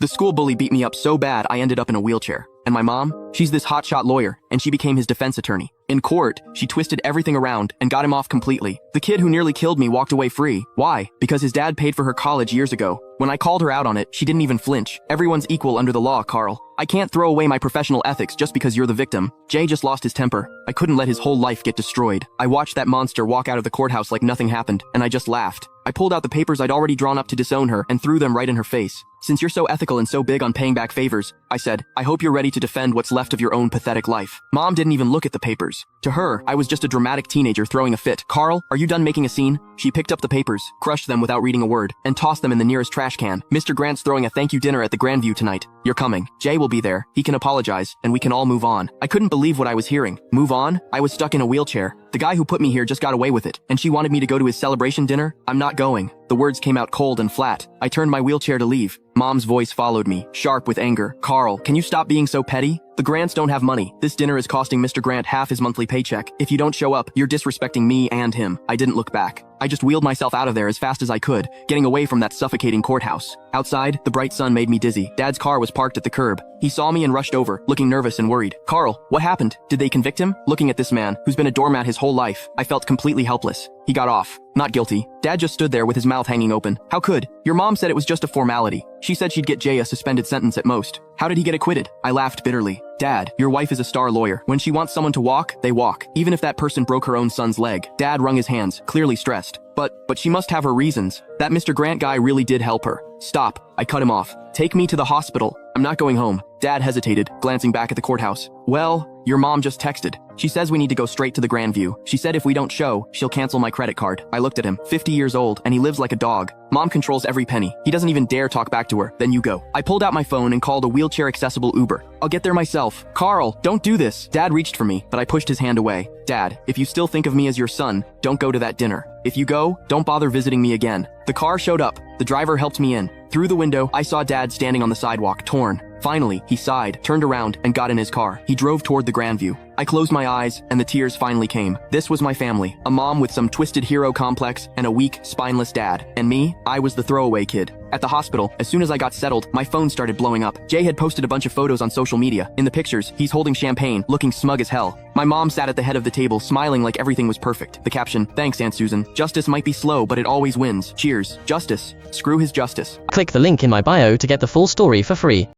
The school bully beat me up so bad I ended up in a wheelchair. And my mom? She's this hotshot lawyer, and she became his defense attorney. In court, she twisted everything around and got him off completely. The kid who nearly killed me walked away free. Why? Because his dad paid for her college years ago. When I called her out on it, she didn't even flinch. Everyone's equal under the law, Carl. I can't throw away my professional ethics just because you're the victim. Jay just lost his temper. I couldn't let his whole life get destroyed. I watched that monster walk out of the courthouse like nothing happened, and I just laughed. I pulled out the papers I'd already drawn up to disown her and threw them right in her face. Since you're so ethical and so big on paying back favors, I said, I hope you're ready to defend what's left of your own pathetic life. Mom didn't even look at the papers. To her, I was just a dramatic teenager throwing a fit. Carl, are you done making a scene? She picked up the papers, crushed them without reading a word, and tossed them in the nearest trash can. Mr. Grant's throwing a thank you dinner at the Grandview tonight. You're coming. Jay will be there. He can apologize, and we can all move on. I couldn't believe what I was hearing. Move on? I was stuck in a wheelchair. The guy who put me here just got away with it, and she wanted me to go to his celebration dinner? I'm not going. The words came out cold and flat. I turned my wheelchair to leave. Mom's voice followed me, sharp with anger. Carl, can you stop being so petty? The Grants don't have money. This dinner is costing Mr. Grant half his monthly paycheck. If you don't show up, you're disrespecting me and him. I didn't look back. I just wheeled myself out of there as fast as I could, getting away from that suffocating courthouse. Outside, the bright sun made me dizzy. Dad's car was parked at the curb. He saw me and rushed over, looking nervous and worried. Carl, what happened? Did they convict him? Looking at this man, who's been a doormat his whole life, I felt completely helpless. He got off. Not guilty. Dad just stood there with his mouth hanging open. How could? Your mom said it was just a formality. She said she'd get Jay a suspended sentence at most. How did he get acquitted? I laughed bitterly. Dad, your wife is a star lawyer. When she wants someone to walk, they walk. Even if that person broke her own son's leg. Dad wrung his hands, clearly stressed. But she must have her reasons. That Mr. Grant guy really did help her. Stop. I cut him off. Take me to the hospital. I'm not going home. Dad hesitated, glancing back at the courthouse. Well, your mom just texted. She says we need to go straight to the Grandview. She said if we don't show, she'll cancel my credit card. I looked at him, 50 years old, and he lives like a dog. Mom controls every penny. He doesn't even dare talk back to her. Then you go. I pulled out my phone and called a wheelchair-accessible Uber. I'll get there myself. Carl, don't do this. Dad reached for me, but I pushed his hand away. Dad, if you still think of me as your son, don't go to that dinner. If you go, don't bother visiting me again. The car showed up. The driver helped me in. Through the window, I saw Dad standing on the sidewalk, torn. Finally, he sighed, turned around, and got in his car. He drove toward the Grandview. I closed my eyes, and the tears finally came. This was my family. A mom with some twisted hero complex, and a weak, spineless dad. And me, I was the throwaway kid. At the hospital, as soon as I got settled, my phone started blowing up. Jay had posted a bunch of photos on social media. In the pictures, he's holding champagne, looking smug as hell. My mom sat at the head of the table, smiling like everything was perfect. The caption, thanks, Aunt Susan. Justice might be slow, but it always wins. Cheers. Justice. Screw his justice. Click the link in my bio to get the full story for free.